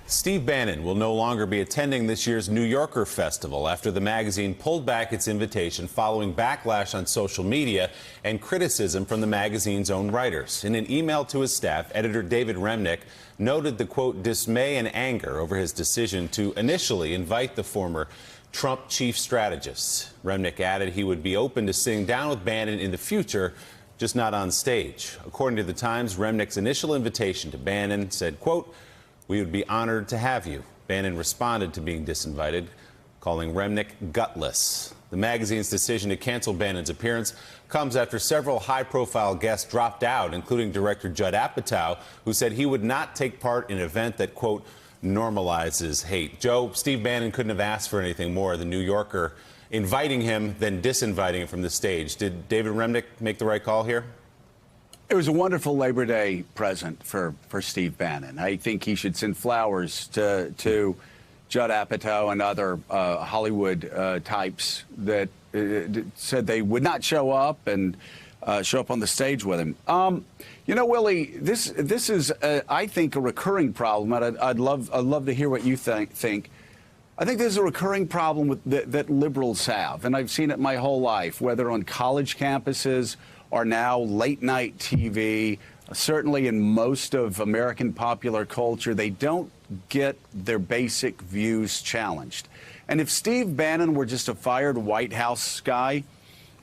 Steve Bannon will no longer be attending this year's New Yorker Festival after the magazine pulled back its invitation following backlash on social media and criticism from the magazine's own writers. In an email to his staff, editor David Remnick noted the, quote, dismay and anger over his decision to initially invite the former Trump chief strategist. Remnick added he would be open to sitting down with Bannon in the future, just not on stage. According to the Times, Remnick's initial invitation to Bannon said, quote, "We would be honored to have you." Bannon responded to being disinvited, calling Remnick gutless. The magazine's decision to cancel Bannon's appearance comes after several high-profile guests dropped out, including director Judd Apatow, who said he would not take part in an event that, quote, normalizes hate. Joe, Steve Bannon couldn't have asked for anything more. The New Yorker inviting him, then disinviting him from the stage. Did David Remnick make the right call here? It was a wonderful Labor Day present for Steve Bannon. I think he should send flowers to Judd Apatow and other Hollywood types that said they would not show up and show up on the stage with him. You know, Willie, this is, I think, a recurring problem, and I'd love to hear what you think. I think there's a recurring problem that liberals have, and I've seen it my whole life, whether on college campuses or now late-night TV. Certainly in most of American popular culture, they don't get their basic views challenged. And if Steve Bannon were just a fired White House guy,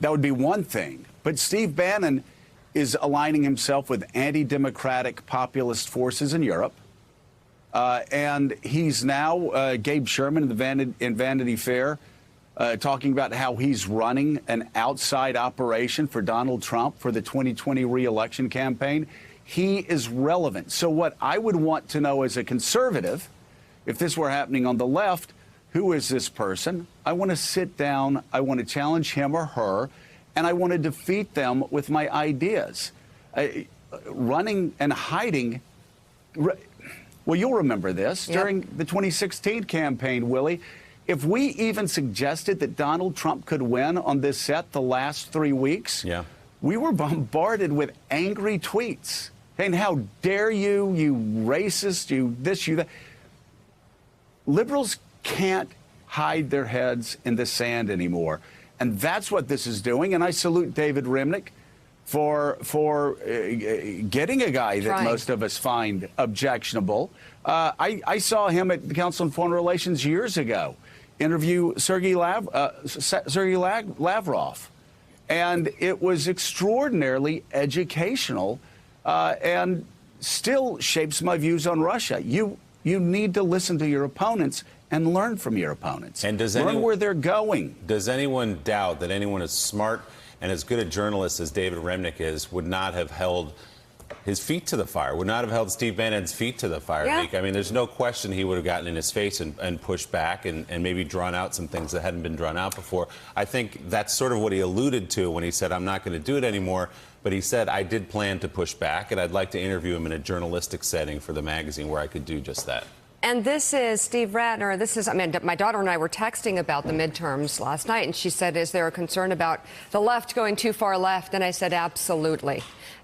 that would be one thing. But Steve Bannon is aligning himself with anti-democratic populist forces in Europe. And he's now, Gabe Sherman in Vanity Fair, talking about how he's running an outside operation for Donald Trump for the 2020 re-election campaign. He is relevant. So what I would want to know as a conservative, if this were happening on the left, who is this person? I want to sit down, I want to challenge him or her, and I want to defeat them with my ideas. Running and hiding. Well, you'll remember this. Yep. During the 2016 campaign, Willie, if we even suggested that Donald Trump could win on this set the last 3 weeks, we were bombarded with angry tweets. And how dare you, you racist, you this, you that. Liberals can't hide their heads in the sand anymore. And that's what this is doing. And I salute David Remnick for getting a guy that most of us find objectionable. I saw him at the Council on Foreign Relations years ago interview Sergei Lavrov. And it was extraordinarily educational and still shapes my views on Russia. You need to listen to your opponents and learn from your opponents. And learn where they're going. Does anyone doubt that anyone as smart and as good a journalist as David Remnick is would not have held his feet to the fire, would not have held Steve Bannon's feet to the fire? Yeah. I mean, there's no question he would have gotten in his face and pushed back and maybe drawn out some things that hadn't been drawn out before. I think that's sort of what he alluded to when he said, I'm not going to do it anymore. But he said, I did plan to push back, and I'd like to interview him in a journalistic setting for the magazine where I could do just that. And this is Steve Ratner. This is, I mean, my daughter and I were texting about the midterms last night, and she said, is there a concern about the left going too far left? And I said, absolutely.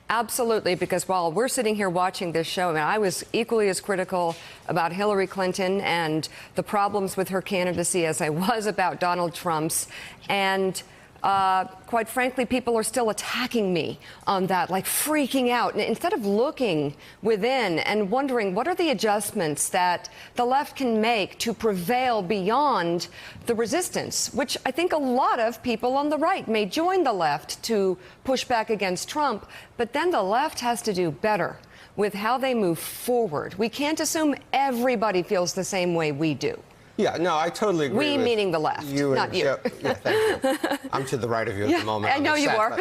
Absolutely, because while we're sitting here watching this show, I mean, I was equally as critical about Hillary Clinton and the problems with her candidacy as I was about Donald Trump's. And quite frankly, people are still attacking me on that, like freaking out. And instead of looking within and wondering what are the adjustments that the left can make to prevail beyond the resistance, which I think a lot of people on the right may join the left to push back against Trump. But then the left has to do better with how they move forward. We can't assume everybody feels the same way we do. Yeah, no, I totally agree. We meaning the left, not you. Yeah, thank you. I'm to the right of you at the moment. I know you are.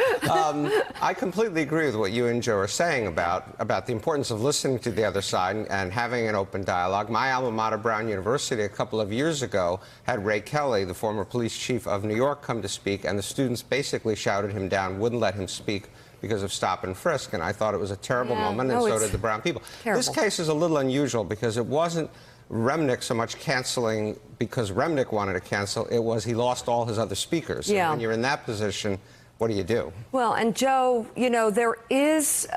I completely agree with what you and Joe are saying about the importance of listening to the other side and having an open dialogue. My alma mater, Brown University, a couple of years ago, had Ray Kelly, the former police chief of New York, come to speak, and the students basically shouted him down, wouldn't let him speak because of stop and frisk, and I thought it was a terrible moment, and so did the Brown people. Terrible. This case is a little unusual because it wasn't Remnick so much canceling because Remnick wanted to cancel. It was he lost all his other speakers. Yeah. And when you're in that position, what do you do? Well, and Joe, you know, there is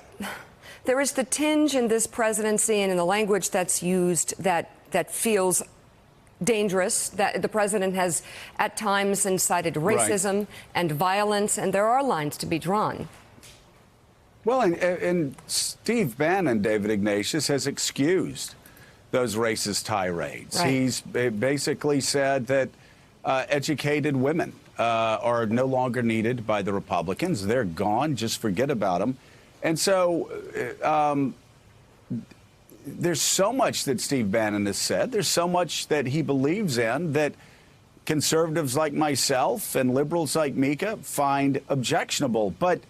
There is the tinge in this presidency and in the language that's used that feels dangerous, that the president has at times incited racism and violence, and there are lines to be drawn. Well, and Steve Bannon, David Ignatius, has excused those racist tirades. Right. He's basically said that educated women are no longer needed by the Republicans. They're gone. Just forget about them. And so there's so much that Steve Bannon has said. There's so much that he believes in that conservatives like myself and liberals like Mika find objectionable. But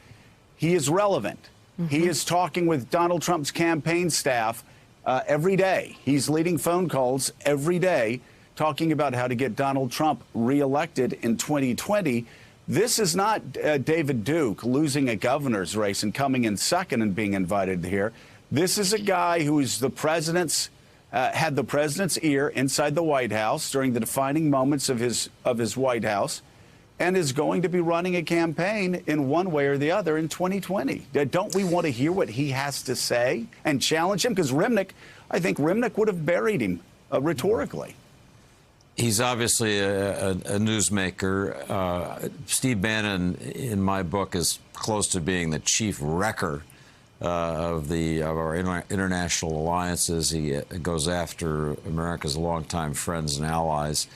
he is relevant. He is talking with Donald Trump's campaign staff every day. He's leading phone calls every day talking about how to get Donald Trump reelected in 2020. This is not David Duke losing a governor's race and coming in second and being invited here. This is a guy who is the president's had the president's ear inside the White House during the defining moments of his White House, and is going to be running a campaign in one way or the other in 2020. Don't we want to hear what he has to say and challenge him? Because I think Remnick would have buried him rhetorically. He's obviously a newsmaker. Steve Bannon, in my book, is close to being the chief wrecker of our international alliances. He goes after America's longtime friends and allies.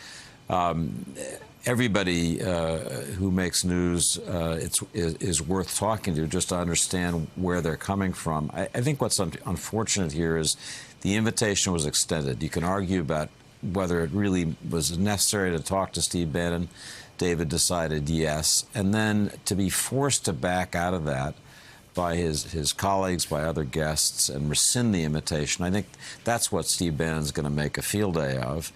Everybody who makes news is worth talking to just to understand where they're coming from. I think what's unfortunate here is the invitation was extended. You can argue about whether it really was necessary to talk to Steve Bannon. David decided yes. And then to be forced to back out of that by his colleagues, by other guests, and rescind the invitation, I think that's what Steve Bannon's going to make a field day of.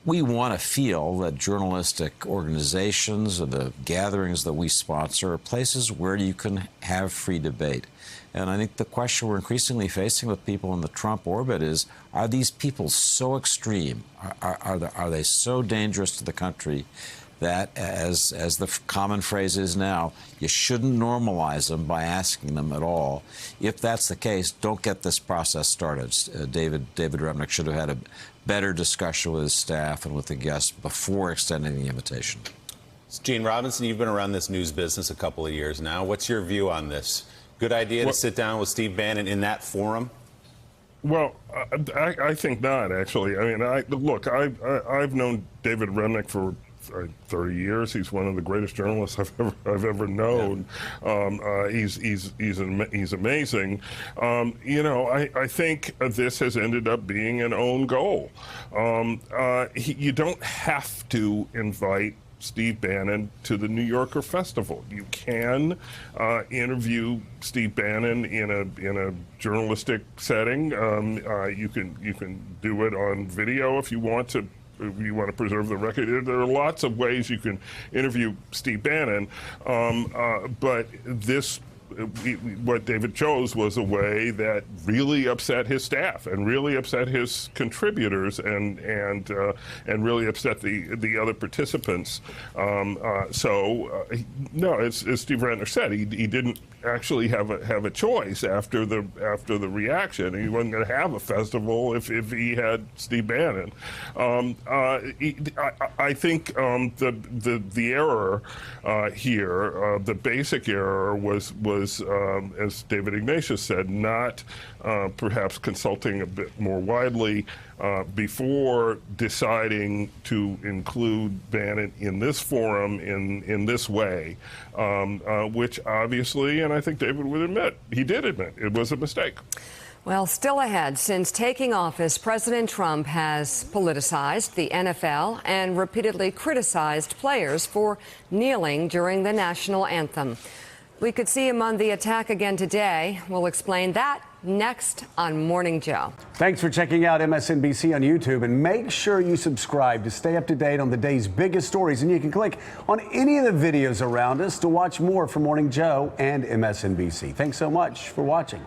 We want to feel that journalistic organizations or the gatherings that we sponsor are places where you can have free debate. And I think the question we're increasingly facing with people in the Trump orbit is, are these people so extreme? Are they so dangerous to the country that, as the common phrase is now, you shouldn't normalize them by asking them at all? If that's the case, don't get this process started. David Remnick should have had a better discussion with his staff and with the guests before extending the invitation. Gene Robinson, you've been around this news business a couple of years now. What's your view on this? Good idea to sit down with Steve Bannon in that forum? Well, I think not, actually. I mean, look, I've known David Remnick for 30 years. He's one of the greatest journalists I've ever known. Yeah. He's amazing. You know, I think this has ended up being an own goal. You don't have to invite Steve Bannon to the New Yorker Festival. You can interview Steve Bannon in a journalistic setting. You can do it on video if you want to. If you want to preserve the record. There are lots of ways you can interview Steve Bannon, but what David chose was a way that really upset his staff and really upset his contributors and really upset the other participants. No, as Steve Rantner said, he didn't actually have a choice after the reaction. He wasn't going to have a festival if he had Steve Bannon. I think the error here, the basic error was as David Ignatius said, not perhaps consulting a bit more widely before deciding to include Bannon in this forum in this way, which obviously, and I think David would admit, he did admit it was a mistake. Well, still ahead, since taking office, President Trump has politicized the NFL and repeatedly criticized players for kneeling during the national anthem. We could see him on the attack again today. We'll explain that next on Morning Joe. Thanks for checking out MSNBC on YouTube, and make sure you subscribe to stay up to date on the day's biggest stories. And you can click on any of the videos around us to watch more from Morning Joe and MSNBC. Thanks so much for watching.